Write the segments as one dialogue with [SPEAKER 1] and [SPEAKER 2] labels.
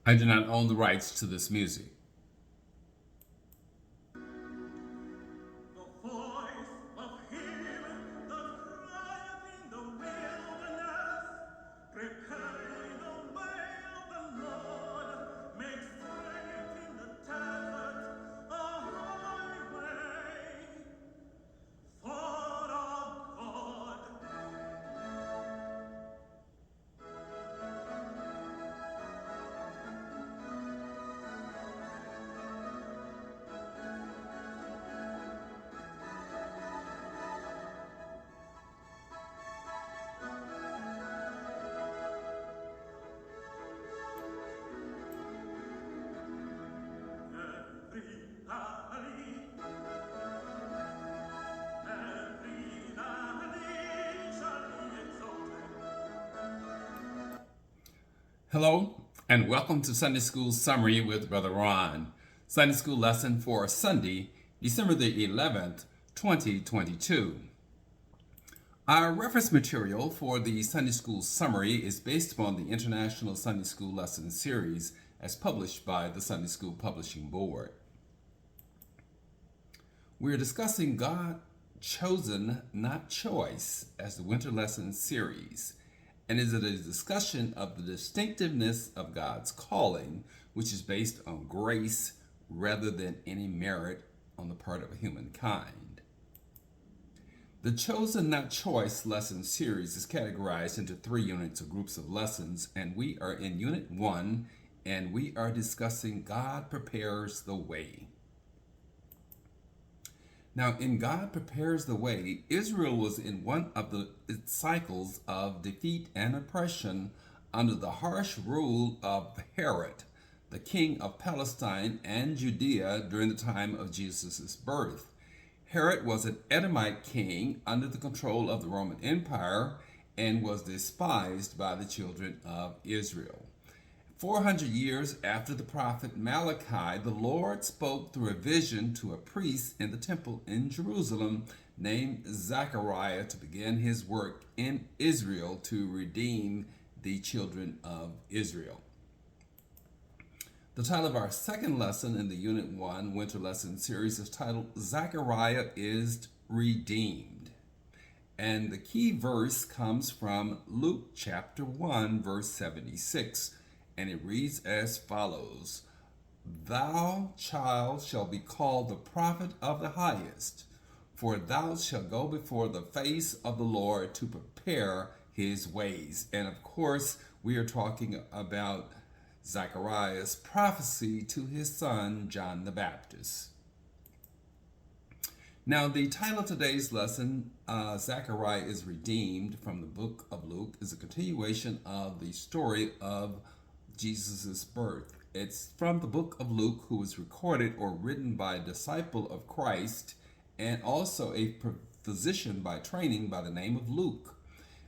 [SPEAKER 1] I do not own the rights to this music.
[SPEAKER 2] The voice of him that crieth in the wilderness, prepare the way of the Lord, make straight in the desert a highway for our God. Every valley shall be exalted.
[SPEAKER 1] Hello, and welcome to Sunday School Summary with Brother Ron. Sunday School lesson for Sunday, December the 11th, 2022. Our reference material for the Sunday School Summary is based upon the International Sunday School Lesson Series as published by the Sunday School Publishing Board. We are discussing God Chosen, Not Choice as the Winter Lesson Series, and is it a discussion of the distinctiveness of God's calling, which is based on grace rather than any merit on the part of humankind. The Chosen Not Choice lesson series is categorized into 3 units or groups of lessons, and we are in Unit 1, and we are discussing God Prepares the Way. Now, in God Prepares the Way, Israel was in one of its cycles of defeat and oppression under the harsh rule of Herod, the king of Palestine and Judea during the time of Jesus' birth. Herod was an Edomite king under the control of the Roman Empire and was despised by the children of Israel. 400 years after the prophet Malachi, the Lord spoke through a vision to a priest in the temple in Jerusalem named Zechariah to begin his work in Israel to redeem the children of Israel. The title of our second lesson in the Unit 1 Winter Lesson series is titled Zechariah is Redeemed. And the key verse comes from Luke chapter 1, verse 76. And it reads as follows: Thou, child, shalt be called the prophet of the highest, for thou shalt go before the face of the Lord to prepare his ways. And of course, we are talking about Zechariah's prophecy to his son, John the Baptist. Now, the title of today's lesson, Zechariah is Redeemed, from the book of Luke, is a continuation of the story of Jesus' birth. It's from the book of Luke, who was recorded or written by a disciple of Christ and also a physician by training by the name of Luke.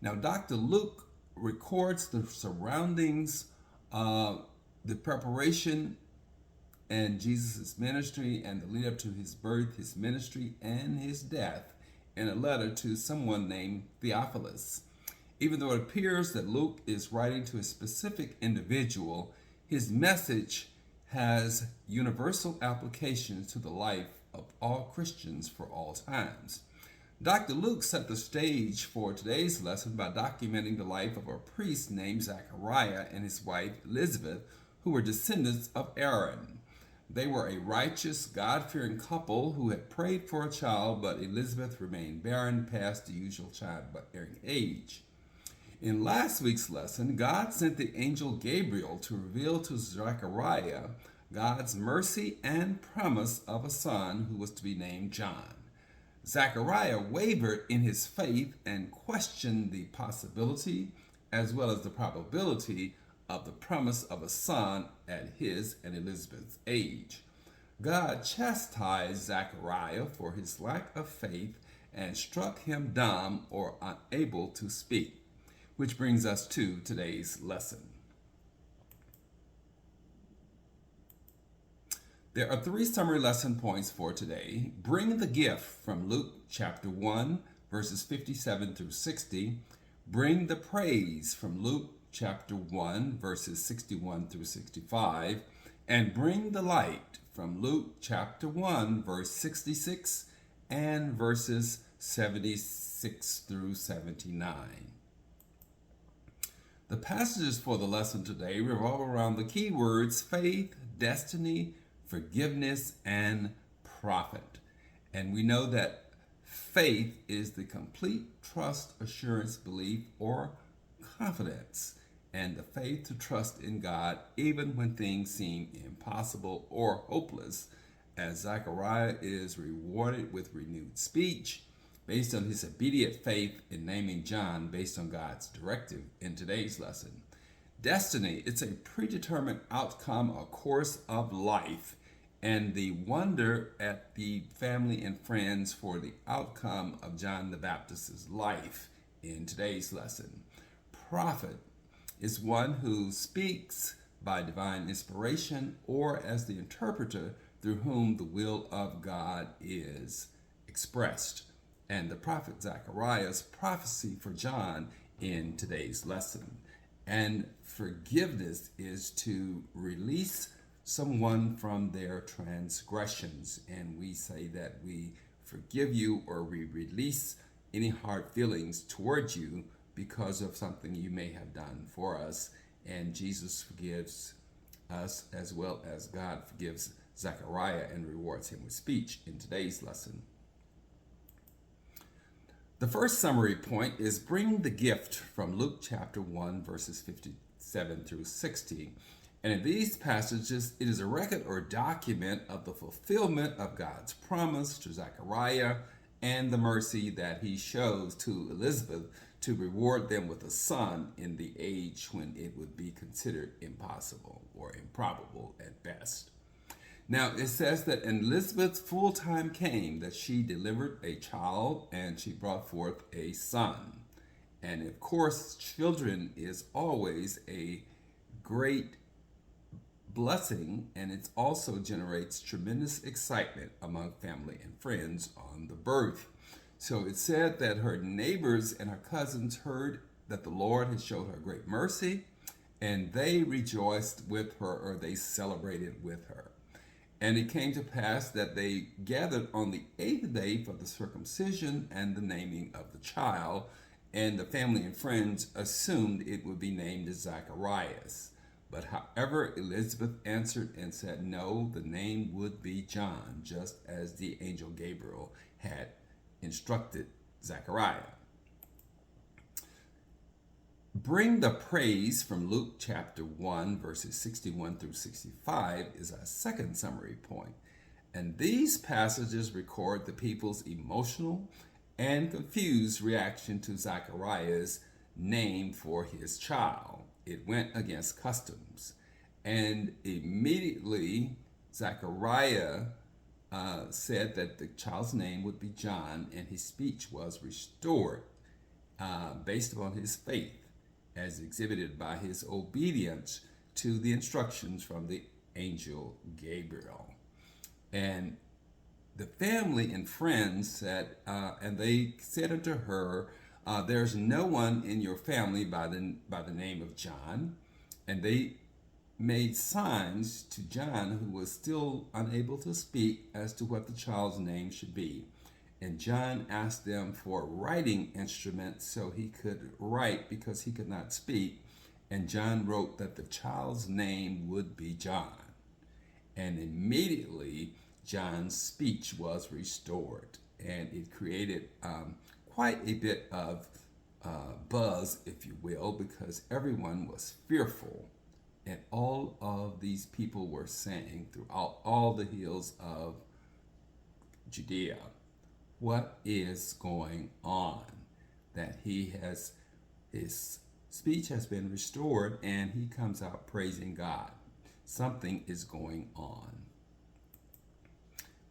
[SPEAKER 1] Now, Dr. Luke records the surroundings, the preparation and Jesus' ministry and the lead up to his birth, his ministry, and his death in a letter to someone named Theophilus. Even though it appears that Luke is writing to a specific individual, his message has universal applications to the life of all Christians for all times. Dr. Luke set the stage for today's lesson by documenting the life of a priest named Zechariah and his wife Elizabeth, who were descendants of Aaron. They were a righteous, God-fearing couple who had prayed for a child, but Elizabeth remained barren past the usual childbearing age. In last week's lesson, God sent the angel Gabriel to reveal to Zechariah God's mercy and promise of a son who was to be named John. Zechariah wavered in his faith and questioned the possibility as well as the probability of the promise of a son at his and Elizabeth's age. God chastised Zechariah for his lack of faith and struck him dumb or unable to speak. Which brings us to today's lesson. There are 3 summary lesson points for today. Bring the gift from Luke chapter 1, verses 57 through 60. Bring the praise from Luke chapter 1, verses 61 through 65, and Bring the Light from Luke chapter 1, verse 66, and verses 76 through 79. The passages for the lesson today revolve around the key words faith, destiny, forgiveness, and prophet. And we know that faith is the complete trust, assurance, belief, or confidence, and the faith to trust in God even when things seem impossible or hopeless, as Zechariah is rewarded with renewed speech based on his obedient faith in naming John based on God's directive in today's lesson. Destiny, it's a predetermined outcome or course of life, and the wonder at the family and friends for the outcome of John the Baptist's life in today's lesson. Prophet is one who speaks by divine inspiration or as the interpreter through whom the will of God is expressed. And the prophet Zechariah's prophecy for John in today's lesson. And forgiveness is to release someone from their transgressions. And we say that we forgive you or we release any hard feelings towards you because of something you may have done for us. And Jesus forgives us as well as God forgives Zechariah and rewards him with speech in today's lesson. The first summary point is bring the gift from Luke chapter 1, verses 57 through 60. And in these passages, it is a record or document of the fulfillment of God's promise to Zechariah and the mercy that he shows to Elizabeth to reward them with a son in the age when it would be considered impossible or improbable at best. Now, it says that Elizabeth's full time came, that she delivered a child and she brought forth a son. And of course, children is always a great blessing, and it also generates tremendous excitement among family and friends on the birth. So it said that her neighbors and her cousins heard that the Lord had showed her great mercy, and they rejoiced with her, or they celebrated with her. And it came to pass that they gathered on the 8th day for the circumcision and the naming of the child, and the family and friends assumed it would be named as Zacharias. But however, Elizabeth answered and said, no, the name would be John, just as the angel Gabriel had instructed Zechariah. Bring the praise from Luke chapter 1, verses 61 through 65 is our second summary point. And these passages record the people's emotional and confused reaction to Zechariah's name for his child. It went against customs. And immediately, Zechariah said that the child's name would be John, and his speech was restored based upon his faith, as exhibited by his obedience to the instructions from the angel Gabriel. And the family and friends said, and they said unto her, there's no one in your family by the name of John. And they made signs to John, who was still unable to speak, as to what the child's name should be. And John asked them for a writing instrument so he could write, because he could not speak. And John wrote that the child's name would be John. And immediately, John's speech was restored. And it created quite a bit of buzz, if you will, because everyone was fearful. And all of these people were saying throughout all the hills of Judea, what is going on? That his speech has been restored and he comes out praising God. Something is going on.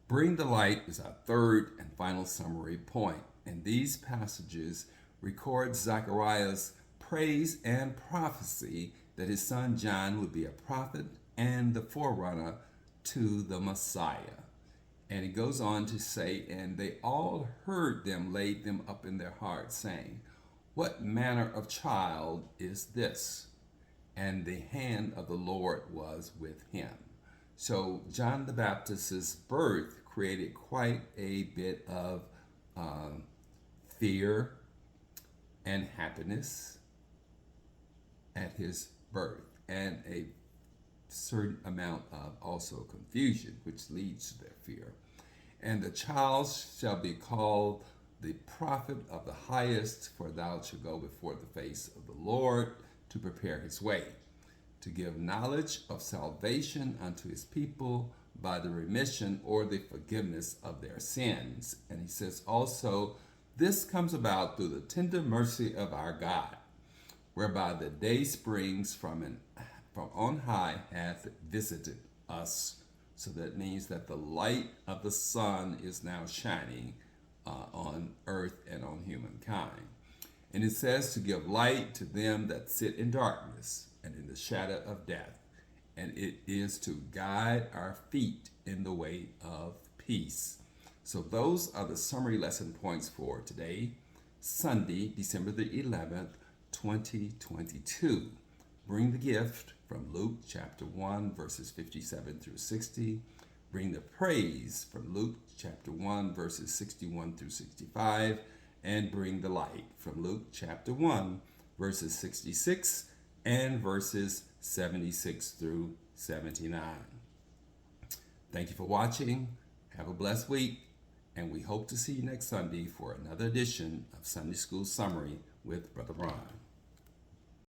[SPEAKER 1] Bring the light is our third and final summary point. And these passages record Zechariah's praise and prophecy that his son John would be a prophet and the forerunner to the Messiah. And it goes on to say, and they all heard them, laid them up in their hearts, saying, What manner of child is this? And the hand of the Lord was with him. So John the Baptist's birth created quite a bit of fear and happiness at his birth, and a certain amount of also confusion, which leads to their fear. And the child shall be called the prophet of the highest, for thou shalt go before the face of the Lord to prepare his way, to give knowledge of salvation unto his people by the remission or the forgiveness of their sins. And he says also, this comes about through the tender mercy of our God, whereby the day springs from on high hath visited us. So that means that the light of the sun is now shining on earth and on humankind. And it says to give light to them that sit in darkness and in the shadow of death. And it is to guide our feet in the way of peace. So those are the summary lesson points for today, Sunday, December the 11th, 2022. Bring the gift from Luke chapter 1, verses 57 through 60. Bring the praise from Luke chapter 1, verses 61 through 65. And bring the light from Luke chapter 1, verses 66 and verses 76 through 79. Thank you for watching. Have a blessed week. And we hope to see you next Sunday for another edition of Sunday School Summary with Brother Ron.